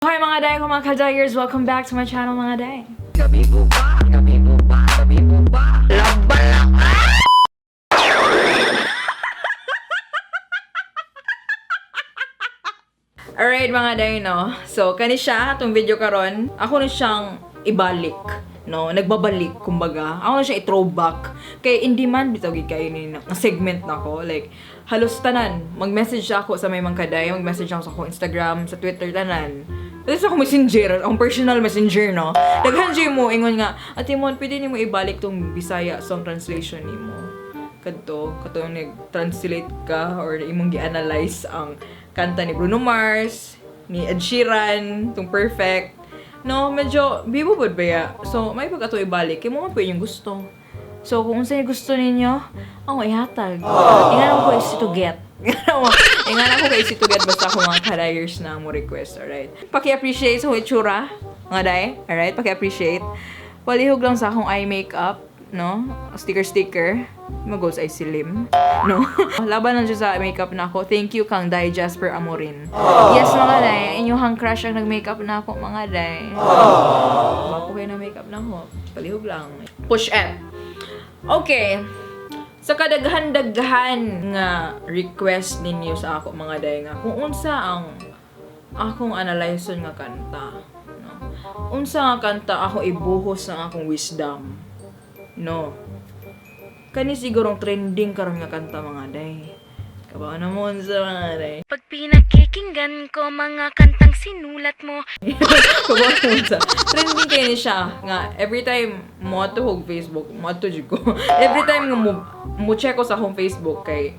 Hi mga day ko mga kadayers! Welcome back to my channel mga day! Gabi buba, gabi buba, gabi buba. Laban lang. Alright mga day, no? So, kani siya, itong video karon, ako na siyang ibalik. No? Nagbabalik, kumbaga. Ako na siya i-throwback. Kaya hindi man, bitaw kayo ni segment na ko. Like, halos tanan. Mag-message ako sa may mga kaday. Mag-message ako sa akong Instagram, sa Twitter, tanan. Tapos ako messenger, ang personal messenger, no? Daghan siya mo, ingon nga, Ate Mon, pwede ni mo ibalik tong Bisaya song translation ni mo. Kato nag-translate ka or imong gi-analyze ang kanta ni Bruno Mars, ni Ed Sheeran, tong Perfect. No, medyo bibo ba ya? So, may pag ato ibalik, kaya mo man po yung gusto. So, kung sa'yo gusto ninyo, ako ihatag. Ingana ko is to get. Ingana ko is to get basta ako mga kadayers na mo request, alright? Paki-appreciate sa itsura, mga day, alright? Paki-appreciate. Palihog lang sa akong eye makeup, no? Sticker. Mag-goals ay silim, no? Laban lang siya sa makeup na ako. Thank you kang Day Jasper Amorin. Yes, mga day. Inyong crush ang nag-makeup na ako, mga day. Bapo kayo na makeup na ako. Palihog lang. Push F. Okay. Sa kadaghan-daghan nga request ninyo sa ako, mga day nga, kung unsa ang akong analyson nga kanta, no? Unsa nga kanta ako ibuhos ng akong wisdom, no? Kani sigurong trending karon nga kanta, mga day. Kabaw na mo sa mga day. Pag pinakikinggan ko mga kantang sinulat mo. Kabaw na mo sa. Trending kayo ni siya. Nga, every time mo ato hog Facebook, mo ato ko. Every time nga mo check ko sa akong Facebook kay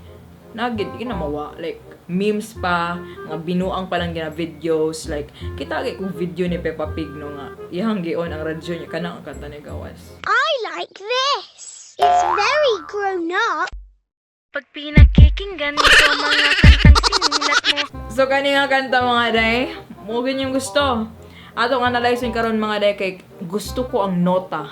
nagid ginamawa. Like, memes pa, nga binuang pa lang gina videos. Like, kita kay kung video ni Peppa Pig, no nga. Iyang gion ang radyo niya. Kanang ang kanta ni Gawas. I like this. It's very grown up. Pag pinakikinggan ko mga kantang sinulat mo. So, kani nga kanta, mga day, mo yung gusto. Atong analyzing karon, mga day, kay gusto ko ang nota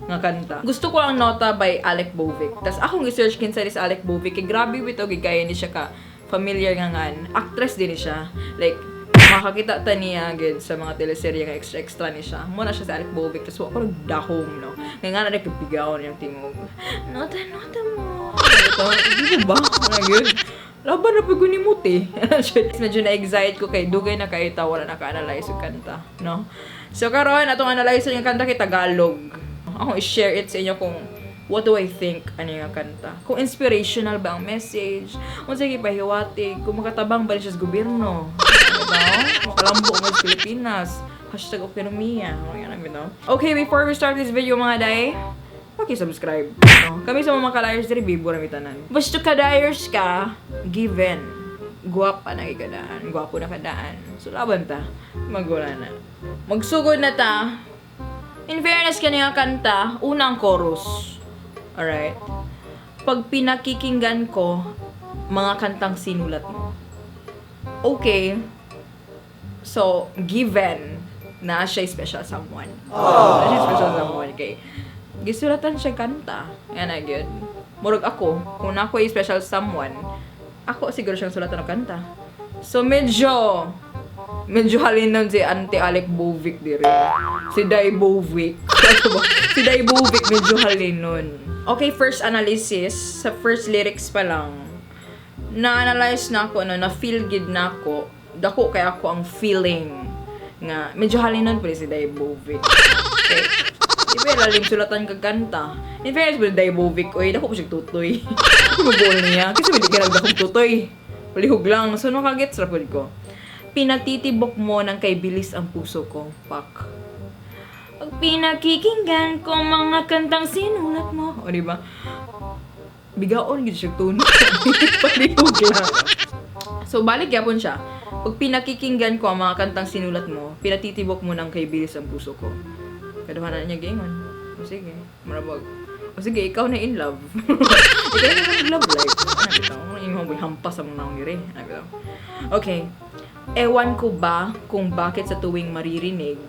nga kanta. Gusto ko ang nota by Alec Bovic. Tas akong research kinsa ni sa Alec Bovic, kay grabe bitaw gigaya ni siya ka familiar nga ngan. Actress din ni siya. Like, makakita ta niya agad sa mga teleserye nga extra ni siya. Muna siya sa Alec Bovic. Tas ako nagdahom, no? Ngayon nga na nagkabigaw niyang tingog. Nota mo. Hindi ba? Ngayon. Laban na pag ni Muti. Medyo na-excite ko kay dugay na kayo ta, wala naka-analyze yung kanta, no? So karon atong analyze yung kanta kay Tagalog. Ako i-share it sa inyo kung what do I think ano yung kanta. Kung inspirational ba ang message, kung sige pahiwatig, kung makatabang ba siya sa gobyerno. Diba? Makalambo mo sa Pilipinas. Hashtag ekonomiya. Okay, before we start this video, mga day, paki-subscribe. No? Kami sa mga kadayers diri bibo na mitanan. Basta kadayers ka, given. Guwapa na ikadaan. Guwapo na kadaan. So, laban ta. Magwala na. Magsugod na ta. In fairness, kanya kanta, unang chorus. Alright? Pag pinakikinggan ko, mga kantang sinulat mo. Okay. So, given na siya special someone. Siya special someone kay gisulatan siya kanta. Yan na good. Murag ako, kung ako ay special someone, ako siguro siyang sulatan ng kanta. So medyo halinon si Auntie Alec Bovic dire. Si Day Bovic. Si Day Bovic medyo halinon. Okay, first analysis. Sa first lyrics pa lang, na-analyze na ako, no, na-feel good na ako. Dako kaya ako ang feeling nga medyo halinon pa si Day Bovic. Okay. Iba lalim sulatan kag kanta. In fairness, but Day Bovic, oy, dako po siya tutoy. Kumabol niya. Kasi hindi ka nagdakong tutoy. Palihog lang. So, nakagets rapod ko. Pinatitibok mo ng kay bilis ang puso ko. Pak. Pag pinakikinggan ko mga kantang sinulat mo. O, diba? Bigaon, gito siya tuno. Palihog lang. So, balik yapon siya. Pag pinakikinggan ko ang mga kantang sinulat mo, pinatitibok mo ng kay bilis ang puso ko. Kaduhanan niya gingon. O sige, marabag. O sige, ikaw na in love. Ikaw na nag-love life. Ano bitaw? Yung mga hampas ang mga ngiri. Ano bitaw? Okay. Ewan ko ba kung bakit sa tuwing maririnig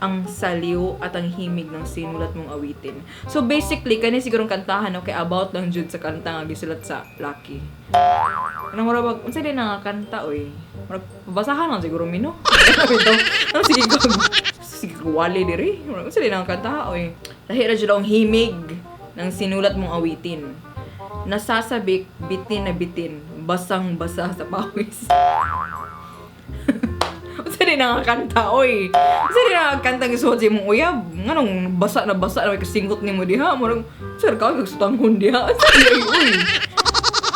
ang saliw at ang himig ng sinulat mong awitin. So basically, kani sigurong kantahan okay about lang jud sa kanta nga gisulat sa Lucky. Anong murag unsa din nga kanta oy? Murag basahan lang siguro mino. Ito. Ano sige ko wali diri. Murag unsa din nga kanta oy? Lahi ra jud ang himig ng sinulat mong awitin. Nasasabik, bitin na bitin, basang-basa sa pawis. Unsa din nga kanta oy? Unsa din nga kanta gisuot sa imong uyab? Nganong basa na may kasingot nimo diha? Murag sir ka gagsutanghon diha. Unsa di oy?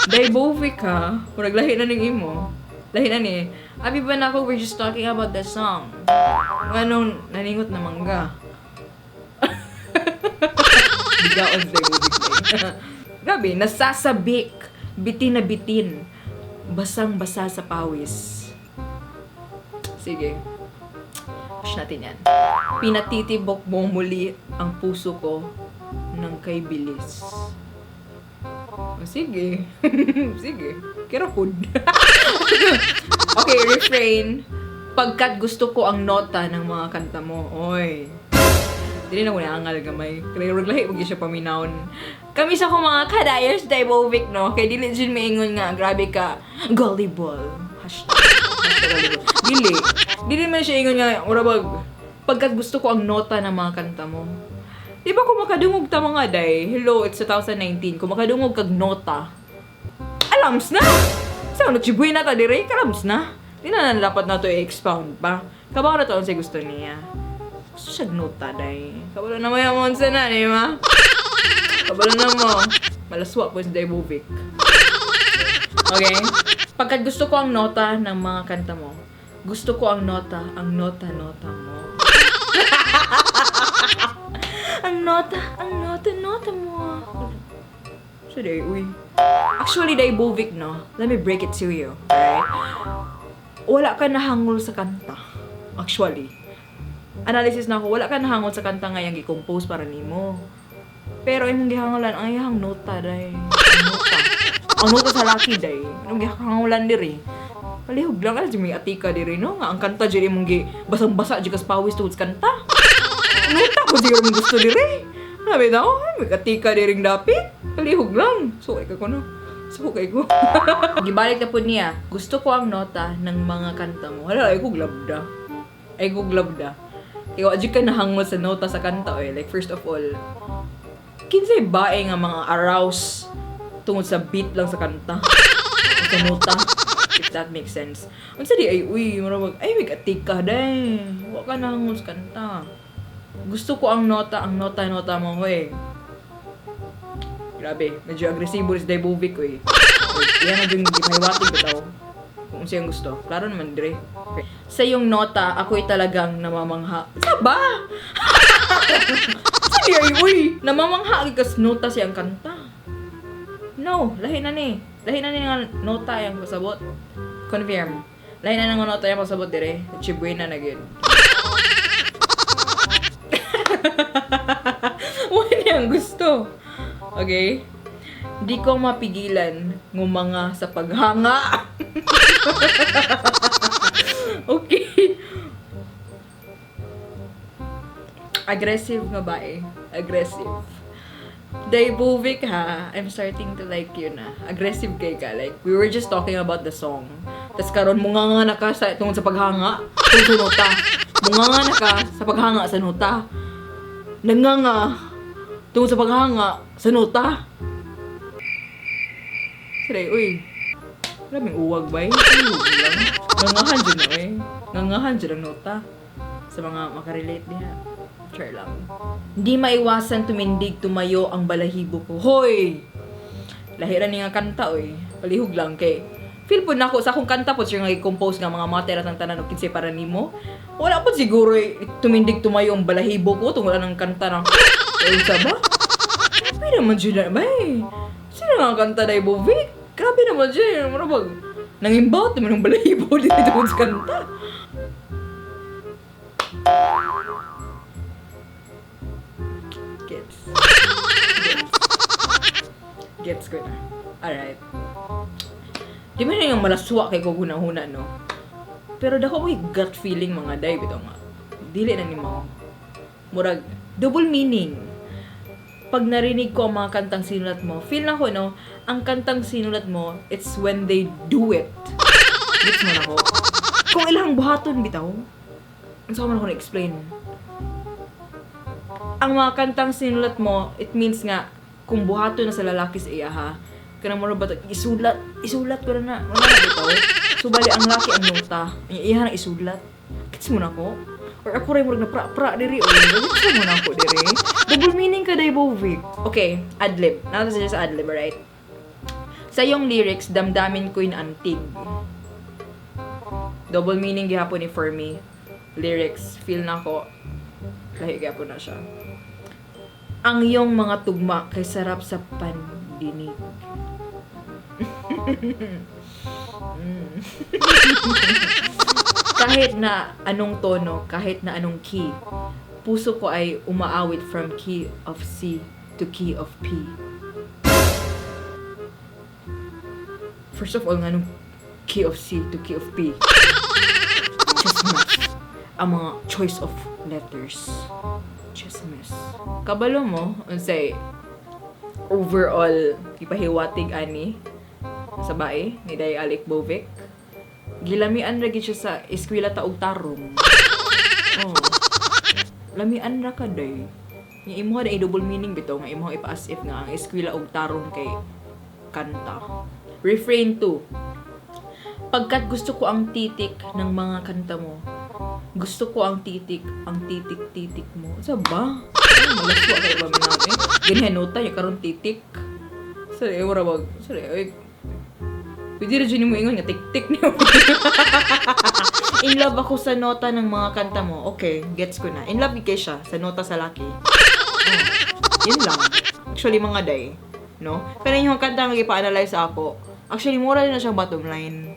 Daibovic ha. Murag lahi na ning imo. Lahi na ni. Abi ba na ako we're just talking about the song. Nganong naningot na mangga. Bigaon sa Daibovic. Grabe, nasasabik, bitin na bitin, basang-basa sa pawis. Sige. Push natin yan. Pinatitibok mo muli ang puso ko ng kay bilis. Sige. Sige. Kirapod. Okay, refrain. Pagkat gusto ko ang nota ng mga kanta mo. Oy. Dili na ko naangal gamay. Kaya raglahi huwag siya paminawon. Kami sa akong mga kadayers Daibovic, no? Kaya dili dyan maingon nga, grabe ka, gullible. Hashtag gullible. Dili man siya ingon nga, urabag, pagkat gusto ko ang nota ng mga kanta mo. Di ba kung makadungog ta mga day, hello, it's 2019, kung makadungog kag nota, alams na! So, nagsibuhay na ta dire, kalams na. Di na nalapat na to i-expound pa. Kabaka na taon siya gusto niya. Gusto siya nota, day. Kabalo na mo yung monsa na, di ba? Kabalo na mo. Malaswa po si Daibovic. Okay? Pagkat gusto ko ang nota ng mga kanta mo. Gusto ko ang nota mo. ang nota mo. So, day, uy. Actually, Daibovic, no? Let me break it to you. Okay? Wala ka nahangol sa kanta. Actually. Analysis na ako, wala ka nahangol sa kanta nga yung i-compose para nimo. Pero imong gihangolan ang iyang nota day. Ang nota sa Lucky day. Imong gihangolan diri. Palihog lang kasi may atika diri no nga ang kanta diri imong gi basang-basa di kas pawis tungod sa kanta. Ang nota ko siguro mong gusto diri. Sabi daw, may atika diring dapit. Palihog lang. Sukay ka ko no. Sukay ko. Gibalik na po niya. Gusto ko ang nota ng mga kanta mo. Hala, ay ko glabda. Kaya wajud ka nahangol sa nota sa kanta eh. Like first of all, kinsay bae nga mga arouse tungod sa beat lang sa kanta. Sa nota. If that makes sense. Unsa di ay uy, marabag ay may katika day. Wa ka nahangol sa kanta. Gusto ko ang nota mo eh. Grabe, medyo agresibo si Daibovic eh. Yan ang yung mahiwatig ko tao. Kung siyang gusto. Klaro naman dire. Okay. Sa iyong nota, ako'y talagang namamangha. Saba! Sige ay, uy! Namamangha kas nota siyang kanta. No, lahi na ni nga nota yung pasabot. Confirm. Lahi na nga nota yung pasabot dire. Chibuena na gid. Wala niyang gusto. Okay? Di ko mapigilan ngumanga sa paghanga. Okay. Aggressive nga ba eh? Aggressive. Daibovic ha, I'm starting to like you na. Aggressive kay ka. Like, we were just talking about the song. Tapos karon munganga na ka sa, tungkol sa paghanga. Tungkol sa nota. Munganga na ka sa paghanga sa nota. Nanganga. Tungkol sa paghanga sa nota. Saray, uy. Maraming uwag ba eh? Ngangahan dyan na eh. Ngangahan dyan ang nota. Sa mga makarelate niya. Sure lang. Hindi maiwasan tumindig, tumayo ang balahibo ko. Hoy! Lahiran niya nga kanta oy. Palihog lang kay. Feel po na ako sa akong kanta po siya nga i-compose nga mga mater at ang tanan o kinsay para nimo. Wala po siguro tumindig, tumayo ang balahibo ko tungkol ng kanta ng sa ba? Grabe naman dyan na ba eh. Sino nga kanta na Daibovic? Grabe naman dyan. Ano ba? Nangimbawat naman ang balahibo dito sa kanta. Gets ko na. Alright. Di man yung malaswa kay ko hunahuna, no? Pero dako may gut feeling mga day, bitaw nga. dili na ni mo. Murag, double meaning. Pag narinig ko ang mga kantang sinulat mo, feel na ko, no, ang kantang sinulat mo, it's when they do it. Gets mo na ko. Kung ilang buhaton, bitaw. Ang saan mo na ko na-explain. Ang mga kantang sinulat mo, it means nga, kung buhaton na sa lalaki sa iya, ha, kanang mo ba isulat ko na wala na bitaw. So, bali, ang laki ang nota. Ang iya na isulat. Gets mo na ko. Or ako rin mo na pra diri. O, gets mo na ko diri. Double meaning ka, Daibovic. Okay, adlib. Nasa siya sa adlib, right? Sa iyong lyrics, damdamin ko'y antig. Double meaning gihapon ni for me. Lyrics, feel na ko. Lahi gihapon na siya. Ang iyong mga tugma kay sarap sa pandinig. Kahit na anong tono, kahit na anong key, puso ko ay umaawit from key of C to key of P. First of all, anong key of C to key of P? Chismis. Ang mga choice of letters. Chismis. Kabalo mo, unsay overall ipahiwatig ani sa bae ni Day Alec Bovic. Gilamian ra gid siya sa eskwela taog tarong. Oh. Lamian ra ka day. Nga imo na double meaning bitaw nga imo ipa-as if nga ang eskwela og tarong kay kanta. Refrain 2. Pagkat gusto ko ang titik ng mga kanta mo. Gusto ko ang titik mo. Sa ba? Ay, malaswa kayo ba minami? Ginhenota yung karon titik. Sorry, wala wag. Sorry, ay. Pwede rin dyan mo ingon nga, tik-tik niyo. In love ako sa nota ng mga kanta mo. Okay, gets ko na. In love kay siya sa nota sa laki. Oh, yun lang. Actually, mga day. No? Pero yung kanta nga ipa-analyze ako. Actually, mura na siyang bottom line.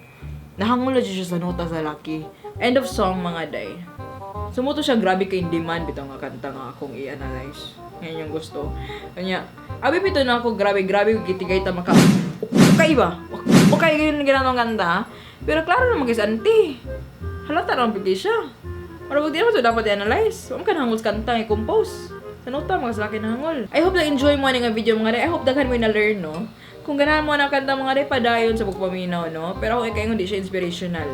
Nahangol na siya sa nota sa laki. End of song, mga day. Sumuto siya, grabe kay demand. Bitaw nga kanta nga akong i-analyze. Ngayon yung gusto. Kanya, abi pito na ako, grabe, gitigay ta maka... Okay ba? Okay, yun ginanong ganda. Pero klaro naman guys, auntie. Halata naman pagkay siya. Marabag di naman ito dapat i-analyze. Huwag ka nahangol sa kanta, i-compose. Sa nota, mga salaki nahangol. I hope na-enjoy mo nga video mga day. I hope daghan mo na-learn, no? Kung ganahan mo na kanta mga day, padayon sa pagpaminaw, no? Pero ako ikaw hindi siya inspirational.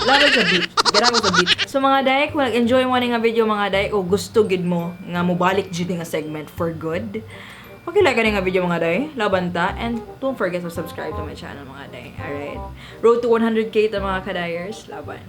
Laban sa beat. Ganahan ko sa beat. So mga day, kung nag-enjoy mo nga video mga day, o gusto gid mo nga mubalik dito nga segment for good, like ka nga video mga day, laban ta, and don't forget to subscribe to my channel mga day, alright? Road to 100k ta mga kadayers, laban.